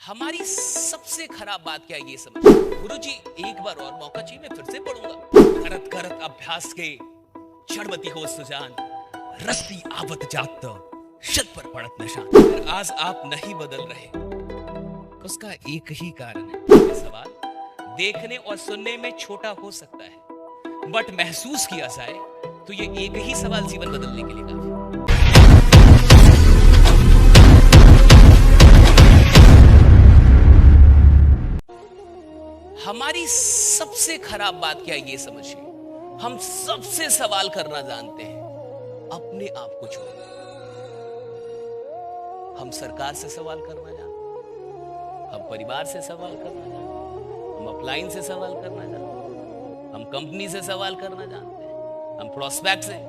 हमारी सबसे खराब बात क्या है ये समझ। गुरुजी एक बार और मौका चाहिए, मैं फिर से पढ़ूंगा। करत करत अभ्यास के चढ़वती हो सुजान, रस्ती आवत जात शत पर पड़त निशान। अगर आज आप नहीं बदल रहे, उसका एक ही कारण है। ये सवाल देखने और सुनने में छोटा हो सकता है, बट महसूस किया जाए तो ये एक ही सवाल जीवन बदलने के लिए काफी। हमारी सबसे खराब बात क्या है ये समझिए, हम सबसे सवाल करना जानते हैं अपने आप को छोड़। हम सरकार से सवाल करना जानते हैं, हम परिवार से सवाल करना जानते हैं, हम अपलाइन से सवाल करना जानते हैं, हम कंपनी से सवाल करना जानते हैं, हम प्रोस्पेक्ट से।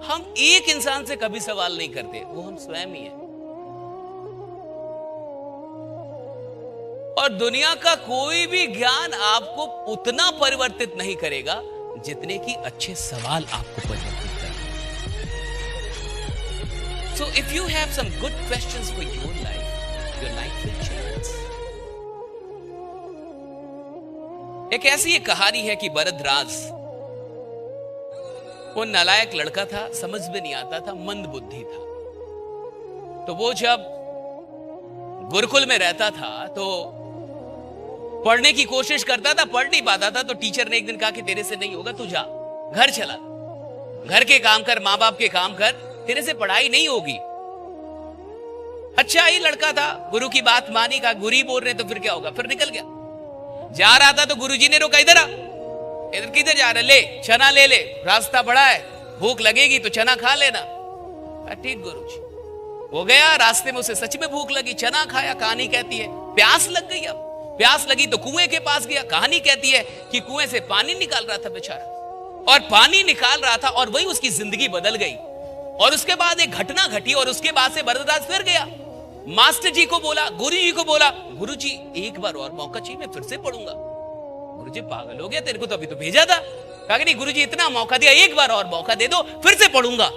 हम एक इंसान से कभी सवाल नहीं करते, वो हम स्वयं ही हैं। और दुनिया का कोई भी ज्ञान आपको उतना परिवर्तित नहीं करेगा जितने कि अच्छे सवाल आपको परिवर्तित करेंगे। So if you have some good questions for your life will change. एक ऐसी एक कहानी है कि भरद्वाज, वो नालायक लड़का था, समझ में नहीं आता था, मंद बुद्धि था। तो वो जब गुरुकुल में रहता था तो पढ़ने की कोशिश करता था, पढ़ नहीं पाता था। तो टीचर ने एक दिन कहा कि तेरे से नहीं होगा, तू जा, घर चला, घर के काम कर, मां बाप के काम कर, तेरे से पढ़ाई नहीं होगी। अच्छा ही लड़का था, गुरु की बात मानी, कहा गुरु ही बोल रहे तो फिर क्या होगा, फिर निकल गया। जा रहा था तो गुरुजी ने रोका, इधर आ, इधर किधर जा रहा, ले चना ले ले, रास्ता बड़ा है, भूख लगेगी तो चना खा लेना। ठीक गुरुजी। वो गया, रास्ते में उसे सच में भूख लगी, चना खाया। कहानी कहती है प्यास लग गई। अब प्यास लगी तो कुएं के पास गया। कहानी कहती है कि कुएं से पानी निकाल रहा था बेचारा, और पानी निकाल रहा था और वही उसकी जिंदगी बदल गई। और उसके बाद एक घटना घटी और उसके बाद से भरद्वाज फिर गया, मास्टर जी को बोला, गुरु जी को बोला, गुरु जी एक बार और मौका चाहिए, मैं फिर से पढ़ूंगा। गुरु जी पागल हो गया, तेरे को तो अभी तो भेजा था। कहा नहीं गुरु जी इतना मौका दिया, एक बार और मौका दे दो, फिर से पढ़ूंगा।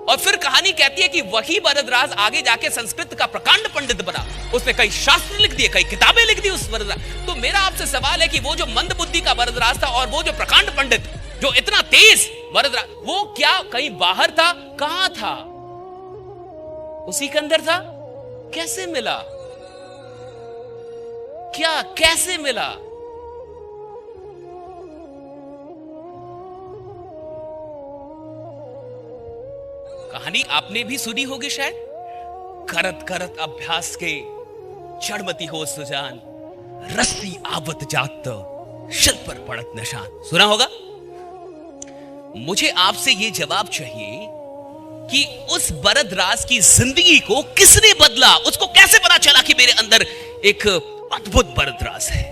और फिर कहानी कहती है कि वही भरद्वाज आगे जाके संस्कृत का प्रकांड पंडित बना। उसने कई शास्त्र लिख दिए, कई किताबें लिख दी उस भरद्वाज। तो मेरा आपसे सवाल है कि वो जो मंद बुद्धि का भरद्वाज था और वो जो प्रकांड पंडित, जो इतना तेज भरद्वाज, वो क्या कहीं बाहर था? कहां था? उसी के अंदर था। कैसे मिला? क्या कैसे मिला? कहानी आपने भी सुनी होगी शायद। करत करत अभ्यास के चढ़मती हो सुजान, रस्ती आवत जात शत पर पड़त निशान। सुना होगा। मुझे आपसे यह जवाब चाहिए कि उस भरद्वाज की जिंदगी को किसने बदला? उसको कैसे पता चला कि मेरे अंदर एक अद्भुत भरद्वाज है,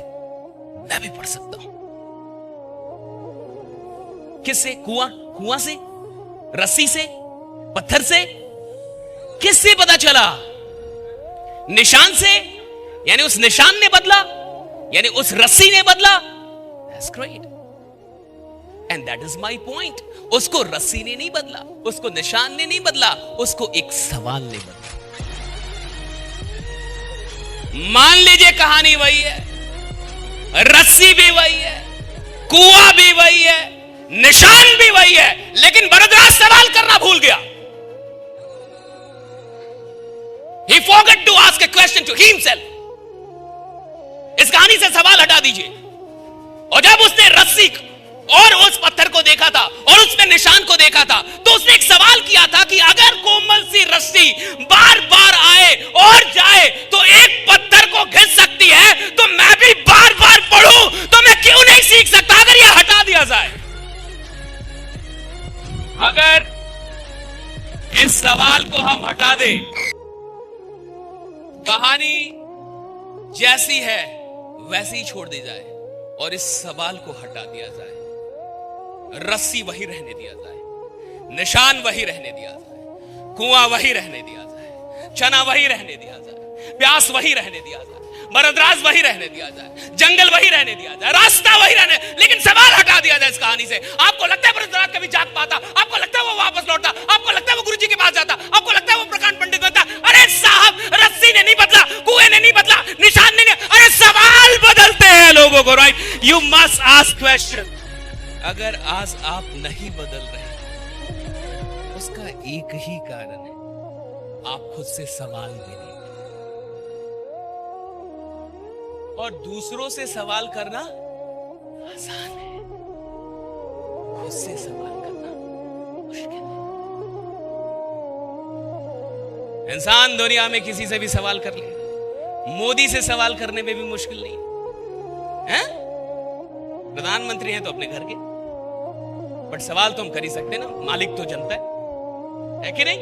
मैं भी पढ़ सकता हूं? किससे? कुआं से, रस्सी से, पत्थर से? किससे पता चला? निशान से, यानी उस निशान ने बदला, यानी उस रस्सी ने बदला। That's great. And that is my point. उसको रस्सी ने नहीं बदला, उसको निशान ने नहीं बदला, उसको एक सवाल ने बदला। मान लीजिए कहानी वही है, रस्सी भी वही है, कुआं भी वही है, निशान भी वही है, लेकिन भरद्वाज सवाल करना भूल गया। He forgot to ask a question to himself. इस कहानी से सवाल हटा दीजिए। और जब उसने रस्सी और उस पत्थर को देखा था और उसने निशान को देखा था, तो उसने एक सवाल किया था कि अगर कोमल सी रस्सी बार बार आए और जाए तो एक पत्थर को घिस सकती है, तो मैं भी बार बार पढ़ूं तो मैं क्यों नहीं सीख सकता? अगर यह हटा दिया जाए, अगर इस सवाल को हम हटा दें, कहानी जैसी है वैसी ही छोड़ दी जाए और इस सवाल को हटा दिया जाए, रस्सी वही रहने दिया जाए, निशान वही रहने दिया जाए, कुआं वही रहने दिया जाए, चना वही रहने दिया जाए, प्यास वही रहने दिया जाए, भरद्वाज वही रहने दिया जाए, जंगल वही रहने दिया जाए, रास्ता वही रहने, लेकिन सवाल हटा दिया जाए इस कहानी से। आपको लगता है भरद्वाज कभी जाग पाता? आपको लगता है वो वापस लौटता? आपको लगता है वो गुरुजी के पास जाता? आपको लगता है वो प्रकांड पंडित बनता? अरे साहब, रस्सी ने नहीं बदला, कुएं ने नहीं बदला, निशान लोगों को, right? You must ask question. अगर आज आप नहीं बदल रहे, उसका एक ही कारण है, आप खुद से सवाल भी नहीं करते। और दूसरों से सवाल करना आसान है, खुद से सवाल करना मुश्किल है। इंसान दुनिया में किसी से भी सवाल कर ले, मोदी से सवाल करने में भी मुश्किल नहीं है। प्रधानमंत्री हैं तो अपने घर के, बट सवाल तो हम कर ही सकते ना, मालिक तो जनता है कि नहीं?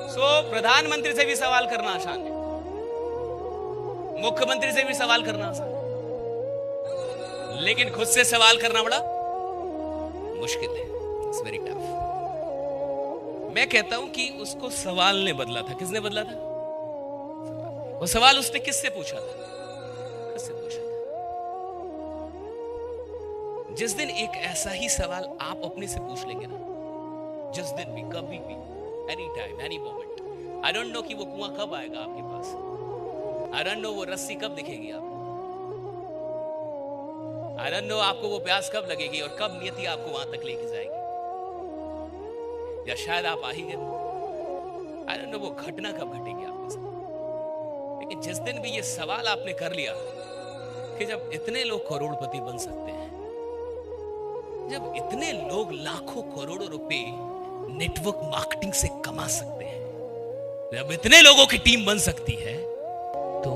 सो प्रधानमंत्री से भी सवाल करना आसान है, मुख्यमंत्री से भी सवाल करना आसान है, लेकिन खुद से सवाल करना बड़ा मुश्किल है। It's very tough. मैं कहता हूं कि उसको सवाल ने बदला था। किसने बदला था? वो सवाल उसने किससे पूछा था? किससे पूछा था? जिस दिन एक ऐसा ही सवाल आप अपने से पूछ लेंगे ना, जिस दिन भी, कभी भी, any time, any moment, I don't know कि वो कुआं कब आएगा आपके पास, आई डोंट नो वो रस्सी कब दिखेगी आपको, आई डोंट नो आपको वो प्यास कब लगेगी और कब नियति आपको वहां तक लेके जाएगी, या शायद आप आ ही गए, आई डोंट नो वो घटना कब घटेगी आपके साथ। लेकिन जिस दिन भी ये सवाल आपने कर लिया कि जब इतने लोग करोड़पति बन सकते हैं, जब इतने लोग लाखों करोड़ों रुपए नेटवर्क मार्केटिंग से कमा सकते हैं, जब इतने लोगों की टीम बन सकती है, तो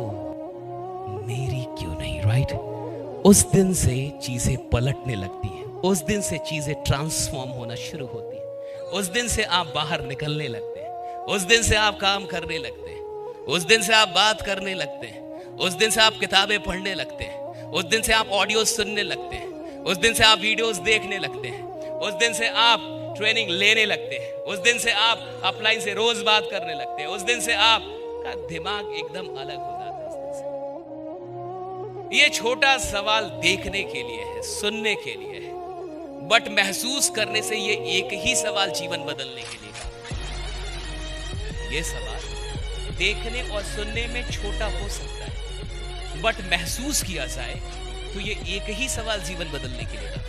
मेरी क्यों नहीं, राइट? उस दिन से चीजें पलटने लगती हैं, उस दिन से चीजें ट्रांसफॉर्म होना शुरू होती हैं, उस दिन से आप बाहर निकलने लगते हैं, उस दिन से आप काम करने लगते हैं, उस दिन से आप बात करने लगते हैं, उस दिन से आप किताबें पढ़ने लगते हैं, उस दिन से आप ऑडियो सुनने लगते हैं, उस दिन से आप वीडियोस देखने लगते हैं, उस दिन से आप ट्रेनिंग लेने लगते हैं, उस दिन से आप अपलाइन से रोज बात करने लगते हैं, उस दिन से आपका दिमाग एकदम अलग हो जाता है। उस दिन से ये छोटा सवाल देखने के लिए है, सुनने के लिए है, बट महसूस करने से ये एक ही सवाल जीवन बदलने के लिए है। ये सवाल देखने और सुनने में छोटा हो सकता है, बट महसूस किया जाए तो ये एक ही सवाल जीवन बदलने के लिए था।